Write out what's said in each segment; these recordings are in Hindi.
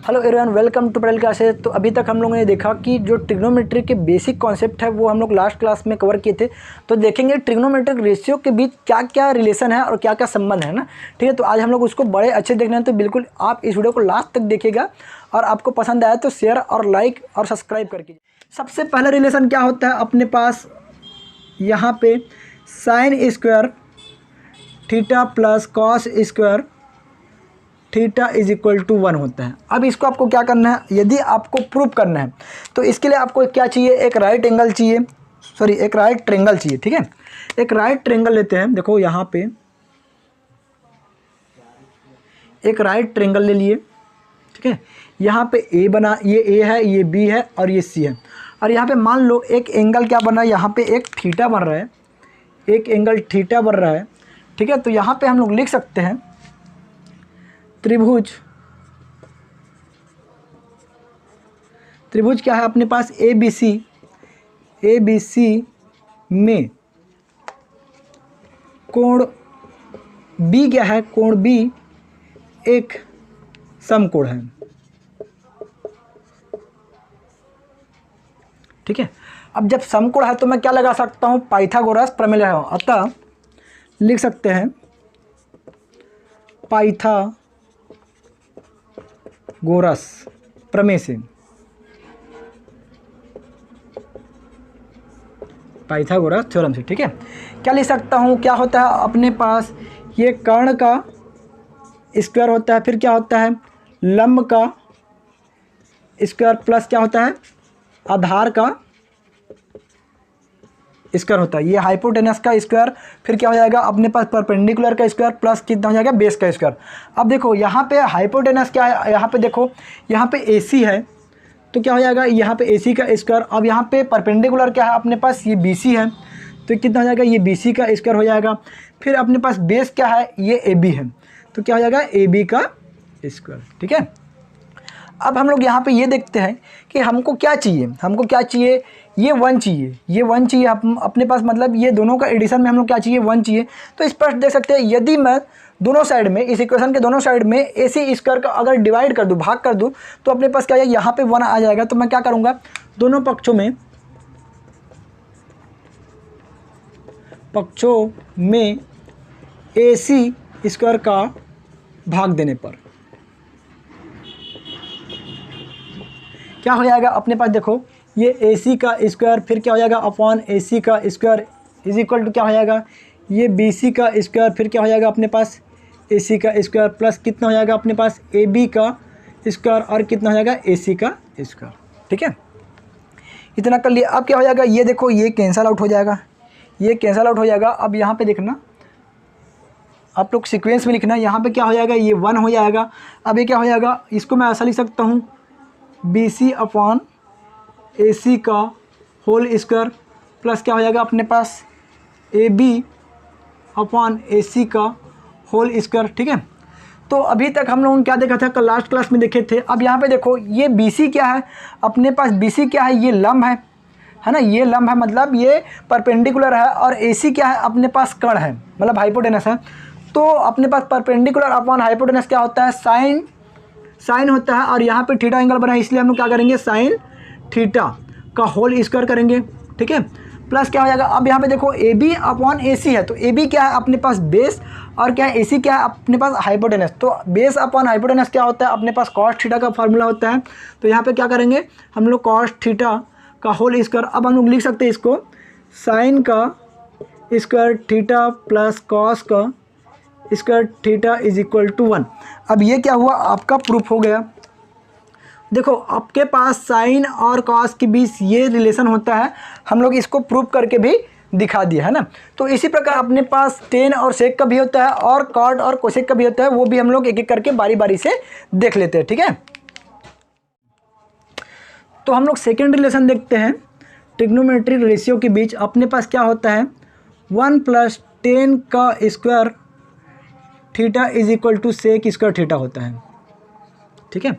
Hello everyone, welcome to Patel classes. तो अभी तक हम लोगों ने देखा कि जो ट्रिग्नोमेट्री के बेसिक कॉन्सेप्ट है वो हम लोग लास्ट क्लास में कवर किए थे। तो देखेंगे ट्रिग्नोमेट्रिक रेशियो के बीच क्या क्या रिलेशन है और क्या क्या संबंध है ना। ठीक है, तो आज हम लोग उसको बड़े अच्छे देखना है, तो बिल्कुल आप इस वीडियो को लास्ट तक देखिएगा और आपको पसंद आया तो शेयर और लाइक और सब्सक्राइब करके। सबसे पहला रिलेशन क्या होता है अपने पास, यहाँ पे sine square theta plus cos square theta is equal to 1 होता है। अब इसको आपको क्या करना है, यदि आपको प्रूव करना है तो इसके लिए आपको क्या चाहिए, एक राइट एंगल चाहिए, एक राइट ट्रायंगल चाहिए। ठीक है, एक राइट ट्रायंगल लेते हैं। देखो यहाँ पे एक राइट ट्रायंगल ले लिए। ठीक है, यहाँ पे ए बना, ये ए है, ये बी है और ये सी है। और यहाँ पे मान लो एक एंगल क्या बन रहा है, यहाँ पे एक थीटा बन रहा है, एक एंगल थीटा बन रहा है। ठीक है, तो यहाँ पे हम लोग लिख सकते हैं त्रिभुज क्या है अपने पास, ए बी सी में कोण बी क्या है, कोण बी एक समकोण है। ठीक है, अब जब समकोण है तो मैं क्या लगा सकता हूँ, पाइथागोरस प्रमेय लगा। अतः लिख सकते हैं पाइथागोरस प्रमेय से, पाइथागोरस थ्योरम से। ठीक है, क्या लिख सकता हूँ, क्या होता है अपने पास, ये कर्ण का स्क्वायर होता है, फिर क्या होता है लंब का स्क्वायर प्लस क्या होता है आधार का स्क्वायर होता है, ये हाइपोटेनस का स्क्वायर, फिर क्या हो जाएगा अपने पास परपेंडिकुलर का स्क्वायर प्लस कितना हो जाएगा बेस का स्क्वायर। अब देखो यहाँ पे हाइपोटेनस क्या है, यहाँ पे देखो यहाँ पे AC है तो क्या हो जाएगा यहाँ पे AC का स्क्वायर। अब यहाँ पे परपेंडिकुलर क्या है अपने पास, ये BC है तो कितना हो जाएगा, ये BC का स्क्वायर हो जाएगा। फिर अपने पास बेस क्या है, ये AB है तो क्या हो जाएगा AB का स्क्वायर। ठीक है, अब हम लोग यहाँ पे ये देखते हैं कि हमको क्या चाहिए, ये 1 चाहिए, अपने पास, मतलब ये दोनों का एडिशन में हम लोग क्या चाहिए, 1 चाहिए। तो स्पष्ट देख सकते हैं, यदि मैं दोनों साइड में, इस इक्वेशन के दोनों साइड में AC स्क्वायर का अगर डिवाइड कर दूँ, भाग कर दूँ, तो अपने पास क्या है, यहाँ पे 1 आ जाएगा। तो मैं क्या करूँगा, दोनों पक्षों में AC स्क्वायर का भाग देने पर क्या हो जाएगा अपने पास, देखो ये AC का स्क्वायर, फिर क्या हो जाएगा अपॉन AC का स्क्वायर इज इक्वल टू क्या हो जाएगा, ये BC का स्क्वायर, फिर क्या हो जाएगा अपने पास AC का स्क्वायर प्लस कितना हो जाएगा अपने पास AB का स्क्वायर और कितना हो जाएगा AC का स्क्वायर। ठीक है, इतना कर लिया। अब क्या हो जाएगा, ये देखो ये कैंसल आउट हो जाएगा, ये कैंसल आउट हो जाएगा। अब यहाँ पे देखना, आप लोग सीक्वेंस में लिखना, यहाँ पे क्या हो जाएगा, ये 1 हो जाएगा। अब ये क्या हो जाएगा, इसको मैं ऐसा लिख सकता हूँ BC अपॉन AC का होल स्क्वायर प्लस क्या हो जाएगा अपने पास AB अपॉन AC का होल स्क्वायर। ठीक है, तो अभी तक हम लोगों ने क्या देखा था, कल लास्ट क्लास में देखे थे। अब यहाँ पे देखो ये BC क्या है अपने पास, BC क्या है, ये लंब है ना, ये लंब है, मतलब ये परपेंडिकुलर है। और AC क्या है अपने पास, कर्ण है, मतलब हाइपोटेनस है। तो अपने पास परपेंडिकुलर अपॉन हाइपोटेनस क्या होता है, साइन होता है। और यहाँ पे थीटा एंगल बना है, इसलिए हम लोग क्या करेंगे, साइन थीटा का होल स्क्वायर करेंगे। ठीक है, प्लस क्या हो जाएगा, अब यहाँ पे देखो AB अपॉन AC है, तो AB क्या है अपने पास बेस, और क्या है AC क्या है अपने पास हाइपोटेनस। तो बेस अपॉन हाइपोटेनस क्या होता है अपने पास, कॉस थीटा का फार्मूला होता है। तो यहाँ पे क्या करेंगे हम लोग, कॉस थीटा का होल स्क्वायर। अब हम लोग लिख सकते हैं इसको साइन का स्क्वायर थीटा प्लस कॉस का square theta is equal to 1। अब ये क्या हुआ, आपका प्रूफ हो गया। देखो आपके पास साइन और कॉस के बीच ये रिलेशन होता है, हम लोग इसको प्रूव करके भी दिखा दिया है ना। तो इसी प्रकार अपने पास टेन और सेक का भी होता है और कॉट और कोसेक का भी होता है, वो भी हम लोग एक एक करके बारी बारी से देख लेते हैं। ठीक है, तो हम लोग सेकेंड रिलेशन देखते हैं ट्रिग्नोमेट्रिक रेशियो के बीच। अपने पास क्या होता है, 1 + 10 का square theta is equal to sec square theta होता है। ठीक है,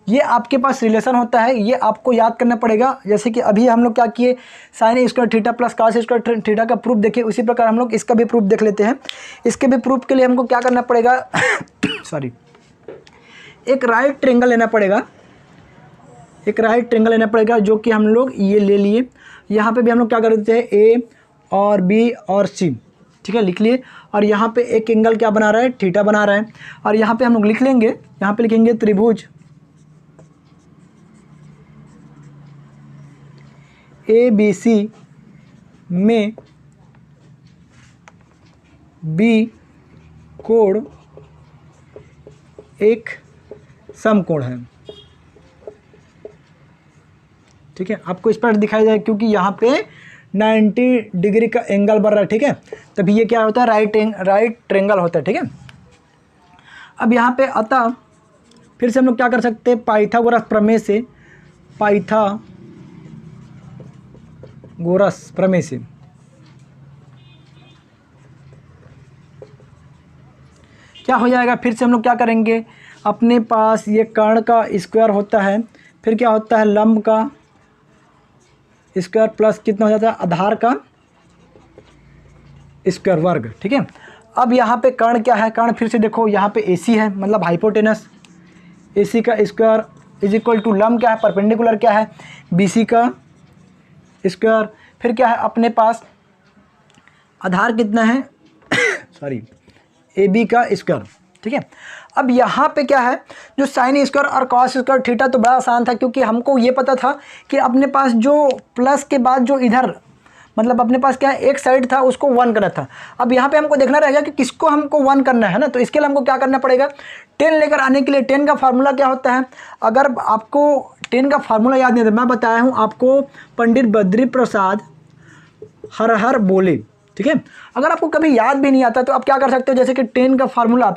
ये आपके पास रिलेशन होता है, ये आपको याद करना पड़ेगा। जैसे कि अभी हम लोग क्या किए, sign square theta plus cos square theta का प्रूफ देखे, उसी प्रकार हम लोग इसका भी प्रूफ देख लेते हैं। इसके भी प्रूफ के लिए हमको क्या करना पड़ेगा एक राइट ट्रायंगल लेना पड़ेगा। एक राइट ट्रेंगल लेना पड़ेगा, जो कि हम लोग ये ले लिए। यहाँ पे भी हम लोग क्या कर देते हैं, ए और बी और सी, ठीक है, लिख लिए। और यहाँ पे एक एंगल क्या बना रहा है, थीटा बना रहा है। और यहाँ पे हम लोग लिख लेंगे, यहाँ पे लिखेंगे त्रिभुज ए बी सी में बी कोण एक समकोण है, ठीक है। आपको स्पष्ट दिखाई दे क्योंकि यहाँ पे 90 डिग्री का एंगल बन रहा है, ठीक है। तभी ये क्या होता है, राइट ट्रेंगल होता है, ठीक है। अब यहाँ पे अतः फिर से हम लोग क्या कर सकते हैं, पाइथागोरस प्रमेय से क्या हो जाएगा, फिर से हम लोग क्या करेंगे, अपने पास ये कर्ण का स्क्वायर होता है, फिर क्या होता है लंब का स्क्वायर प्लस कितना हो जाता है, आधार का स्क्वायर वर्ग, ठीक है। अब यहाँ पे कर्ण क्या है, कर्ण फिर से देखो यहाँ पे AC है, मतलब हाइपोटेनस, AC का स्क्वायर इज इक्वल टू लंब क्या है, परपेंडिकुलर क्या है, BC का स्क्वायर, फिर क्या है अपने पास आधार कितना है सॉरी AB का स्क्वायर, ठीक है। अब यहाँ पे क्या है, जो साइन स्क्वायर और कॉस स्क्वायर थीटा तो बड़ा आसान था, क्योंकि हमको ये पता था कि अपने पास जो प्लस के बाद जो इधर मतलब अपने पास क्या है, एक साइड था उसको 1 करना था। अब यहाँ पे हमको देखना रहेगा कि किसको हमको 1 करना है ना, तो इसके लिए हमको क्या करना पड़ेगा, 10 लेकर आने के लिए 10 का फार्मूला क्या होता है, अगर आपको 10 का फार्मूला याद नहीं था, मैं बताया हूँ आपको, पंडित बद्री प्रसाद हर हर बोले, ठीक है। अगर आपको कभी याद भी नहीं आता तो आप क्या कर सकते हो, जैसे कि 10 का फार्मूला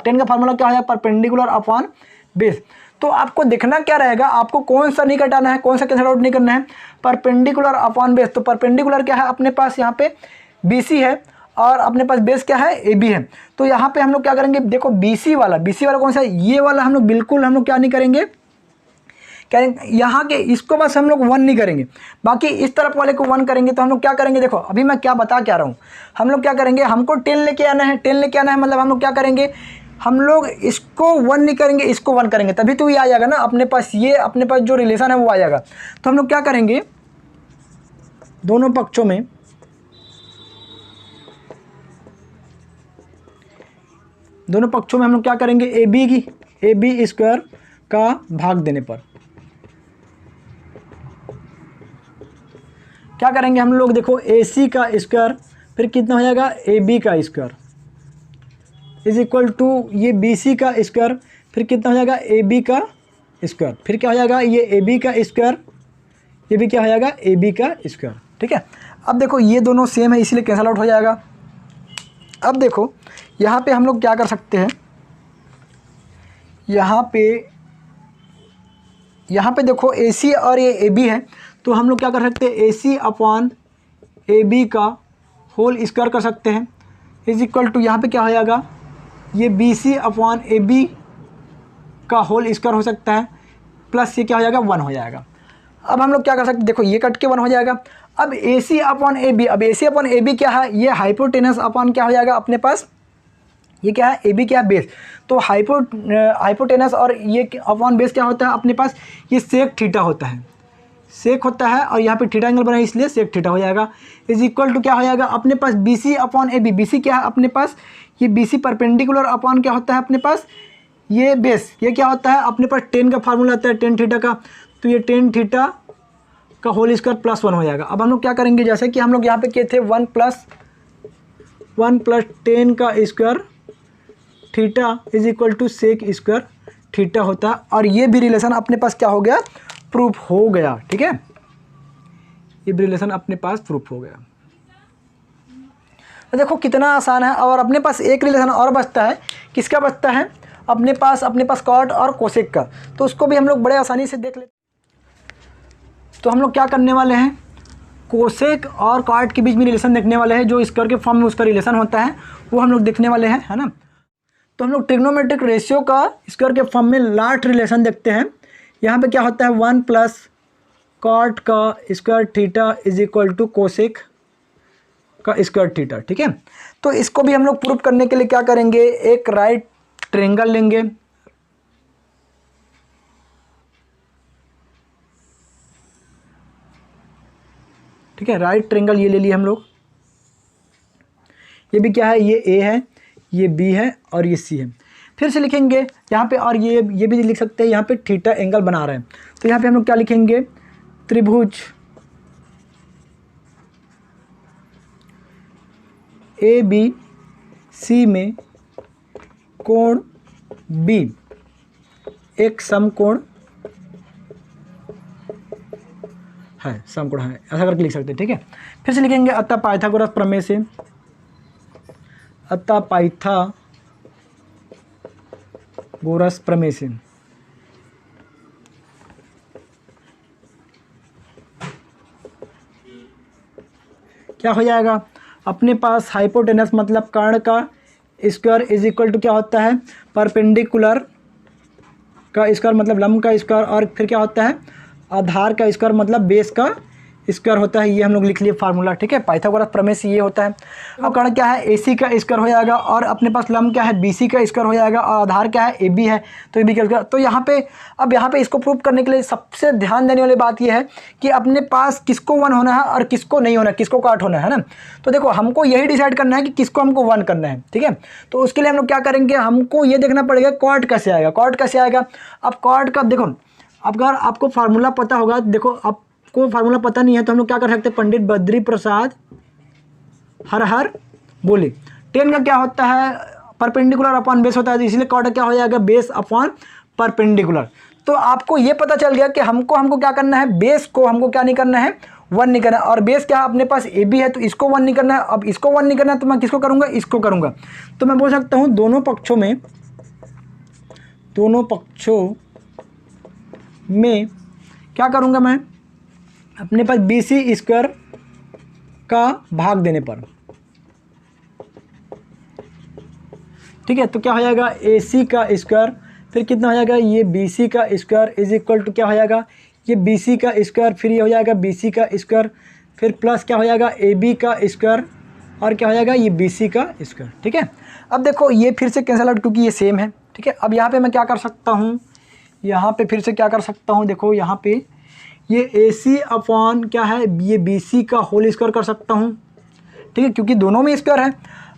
क्या है, परपेंडिकुलर अपॉन बेस। तो आपको देखना क्या रहेगा, आपको कौन सा नहीं घटाना है, कौन सा कैंसल आउट नहीं करना है, परपेंडिकुलर अपॉन बेस। तो परपेंडिकुलर क्या है अपने पास, यहाँ पे BC है और अपने पास बेस क्या है, AB है। तो यहाँ पे हम लोग क्या करेंगे, देखो BC वाला कौन सा है, ये वाला हम लोग बिल्कुल हम लोग क्या नहीं करेंगे, यहाँ के इसको बस हम लोग 1 नहीं करेंगे, बाकी इस तरफ वाले को 1 करेंगे। तो हम लोग क्या करेंगे, देखो अभी मैं क्या बता क्या रहा हूँ, हम लोग क्या करेंगे, हमको 10 लेके आना है, 10 लेके आना है, मतलब हम लोग क्या करेंगे, हम लोग इसको 1 नहीं करेंगे, इसको 1 करेंगे, तभी तो ये आ जाएगा ना अपने पास, ये अपने पास जो रिलेशन है वो आ जाएगा। तो हम लोग क्या करेंगे, दोनों पक्षों में हम लोग क्या करेंगे, AB स्क्वायर का भाग देने पर क्या करेंगे हम लोग, देखो AC का स्क्वायर फिर कितना हो जाएगा, AB का स्क्वायर इज इक्वल टू ये BC का स्क्वायर फिर कितना हो जाएगा, AB का स्क्वायर, फिर क्या हो जाएगा, ये AB का स्क्वायर, ये भी क्या हो जाएगा, AB का स्क्वायर, ठीक है। अब देखो ये दोनों सेम है इसलिए कैंसल आउट हो जाएगा। अब देखो यहाँ पे हम लोग क्या कर सकते हैं, यहाँ पे देखो AC और ये AB है, तो हम लोग क्या कर सकते हैं, AC अपॉन AB का होल स्क्वायर कर सकते हैं, इज इक्वल टू यहाँ पे क्या हो जाएगा, ये BC अपॉन AB का होल स्क्वायर हो सकता है, प्लस ये क्या हो जाएगा, 1 हो जाएगा। अब हम लोग क्या कर सकते हैं, देखो ये कट के 1 हो जाएगा। अब AC अपॉन AB, अब AC अपॉन AB क्या है, ये हाइपोटेनस अपॉन क्या हो जाएगा अपने पास, ये क्या है, AB क्या है, बेस। तो हाइपोटेनस और ये अपॉन बेस क्या होता है अपने पास, ये सेक थीटा होता है, और यहाँ पे थीटा एंगल बना है इसलिए सेक थीटा हो जाएगा, इज इक्वल टू क्या हो जाएगा अपने पास, BC अपॉन AB। BC क्या है अपने पास, ये BC परपेंडिकुलर अपॉन क्या होता है अपने पास, ये बेस, ये क्या होता है अपने पास 10 का फार्मूला आता है, 10 थीटा का, तो ये 10 थीटा का होल स्क्वायर प्लस 1 हो जाएगा। अब हम लोग क्या करेंगे, जैसे कि हम लोग यहाँ पे किए थे 1 प्लस 10 का square theta is equal to sec square theta होता है, और ये भी रिलेशन अपने पास क्या हो गया, प्रूफ हो गया, ठीक है। ये भी रिलेशन अपने पास प्रूफ हो गया। तो देखो कितना आसान है। और अपने पास एक रिलेशन और बचता है, किसका बचता है, अपने पास कॉट और कोसेक का, तो उसको भी हम लोग बड़े आसानी से देख लेते। तो हम लोग क्या करने वाले हैं, कोसेक और कॉट के बीच में रिलेशन देखने वाले हैं, जो स्क्वायर के फॉर्म में उसका रिलेशन होता है वो हम लोग देखने वाले हैं, है ना। तो हम लोग ट्रिग्नोमेट्रिक रेशियो का स्क्वायर के फॉर्म में लास्ट रिलेशन देखते हैं। यहाँ पे क्या होता है, 1 प्लस कॉट का square theta is equal to cosec का स्क्वायर थीटा, ठीक है। तो इसको भी हम लोग प्रूफ करने के लिए क्या करेंगे, एक राइट ट्रायंगल लेंगे, ठीक है। राइट ट्रायंगल ये ले लिए हम लोग, ये भी क्या है, ये ए है, ये बी है और ये सी है। फिर से लिखेंगे यहाँ पे, और ये भी लिख सकते हैं, यहाँ पे थीटा एंगल बना रहे हैं, तो यहाँ पे हम लोग क्या लिखेंगे, त्रिभुज ए बी सी में कोण बी एक समकोण है, समकोण है, ऐसा करके लिख सकते हैं, ठीक है। फिर से लिखेंगे अतः पाइथागोरस प्रमेय से, अतः पाइथागोरस प्रमेय से क्या हो जाएगा, अपने पास हाइपोटेनस मतलब कर्ण का स्क्वायर इज इक्वल टू क्या होता है, परपेंडिकुलर का स्क्वायर मतलब लंब का स्क्वायर, और फिर क्या होता है, आधार का स्क्वायर मतलब बेस का स्क्वायर होता है। ये हम लोग लिख लिए फार्मूला, ठीक है। पाइथागोरस प्रमेय से ये होता है। अब कर्ण क्या है, AC का स्क्वायर हो जाएगा, और अपने पास लंब क्या है, BC का स्क्वायर हो जाएगा, और आधार क्या है, AB है, तो AB का स्क्वायर। तो यहाँ पे अब यहाँ पे इसको प्रूव करने के लिए सबसे ध्यान देने वाली बात ये है कि अपने पास किसको 1 होना है और किसको नहीं होना है, किसको काट होना है ना। तो देखो हमको यही डिसाइड करना है कि किसको हमको 1 करना है, ठीक है। तो उसके लिए हम लोग क्या करेंगे, हमको ये देखना पड़ेगा कॉट कैसे आएगा, कॉट कैसे आएगा। अब कॉट का देखो, अगर आपको फार्मूला पता होगा, देखो आपको फार्मूला पता नहीं है तो हम लोग क्या कर सकते हैं, पंडित बद्री प्रसाद हर हर बोले, टेन का क्या होता है, परपेंडिकुलर अपॉन बेस होता है, इसलिए कॉट क्या हो जाएगा, बेस अपॉन परपेंडिकुलर। तो आपको ये पता चल गया कि हमको क्या करना है, बेस को हमको क्या नहीं करना है, 1 नहीं करना है, और बेस क्या अपने पास AB है तो इसको 1 नहीं करना है। अब इसको 1 नहीं करना है तो मैं किसको करूँगा, इसको करूँगा। तो मैं बोल सकता हूँ दोनों पक्षों में क्या करूँगा, मैं अपने पास BC स्क्वायर का भाग देने पर, ठीक है। तो क्या हो जाएगा, AC का स्क्वायर, फिर कितना हो जाएगा, ये BC का स्क्वायर इज इक्वल टू क्या हो जाएगा, ये BC का स्क्वायर, फिर ये हो जाएगा BC का स्क्वायर, फिर प्लस क्या हो जाएगा, AB का स्क्वायर, और क्या हो जाएगा, ये BC का स्क्वायर, ठीक है। अब देखो ये फिर से कैंसिल आउट क्योंकि ये सेम है, ठीक है। अब यहाँ पे मैं क्या कर सकता हूँ, यहाँ पे फिर से क्या कर सकता हूँ, देखो यहाँ पे ये AC अपॉन क्या है, ये BC का होल स्क्वायर कर सकता हूँ, ठीक है, क्योंकि दोनों में स्क्वायर है।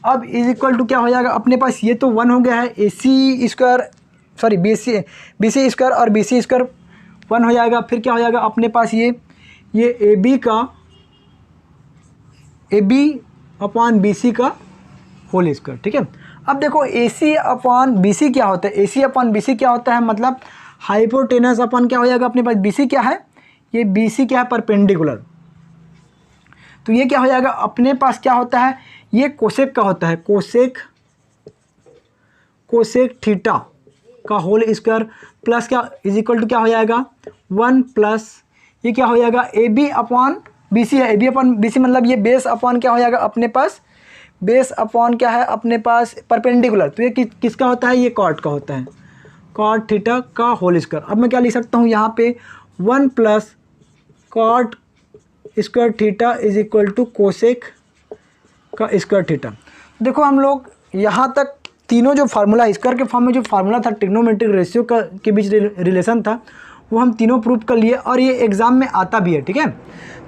अब इज इक्वल टू क्या हो जाएगा, अपने पास ये तो 1 हो गया है, AC square sorry BC square और BC स्क्वायर 1 हो जाएगा। फिर क्या हो जाएगा, अपने पास ये AB अपॉन BC का होल स्क्वायर, ठीक है। अब देखो AC अपॉन BC क्या होता है, AC अपॉन BC क्या होता है, मतलब हाइपोटेनस अपॉन क्या हो जाएगा, अपने पास BC क्या है, ये BC क्या है, परपेंडिकुलर। तो ये क्या हो जाएगा, अपने पास क्या होता है, ये कोसेक का होता है, कोसेक थीटा का होल स्क्वायर प्लस क्या इज इक्वल टू क्या हो जाएगा, 1 प्लस ये क्या हो जाएगा, AB अपॉन BC है, AB अपॉन BC मतलब ये बेस अपॉन क्या हो जाएगा, अपने पास बेस अपॉन क्या है, अपने पास परपेंडिकुलर। तो ये किसका होता है, ये कॉट का होता है, कॉट थीटा का होल स्क्वायर। अब मैं क्या लिख सकता हूँ यहाँ पे, 1 plus cot square theta is equal to cosec का स्क्वायर थीटा। देखो हम लोग यहाँ तक तीनों जो फार्मूला स्क्वायर के फॉर्म में जो फार्मूला था, ट्रिग्नोमेट्रिक रेशियो का के बीच रिलेशन था, वो हम तीनों प्रूव कर लिए, और ये एग्ज़ाम में आता भी है, ठीक है।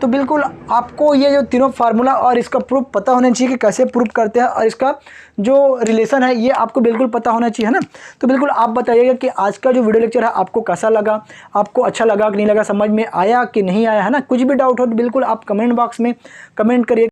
तो बिल्कुल आपको ये जो तीनों फार्मूला और इसका प्रूफ पता होना चाहिए कि कैसे प्रूफ करते हैं, और इसका जो रिलेशन है ये आपको बिल्कुल पता होना चाहिए, है ना। तो बिल्कुल आप बताइएगा कि आज का जो वीडियो लेक्चर है आपको कैसा लगा, आपको अच्छा लगा कि नहीं लगा, समझ में आया कि नहीं आया, है ना। कुछ भी डाउट हो तो बिल्कुल आप कमेंट बॉक्स में कमेंट करिए।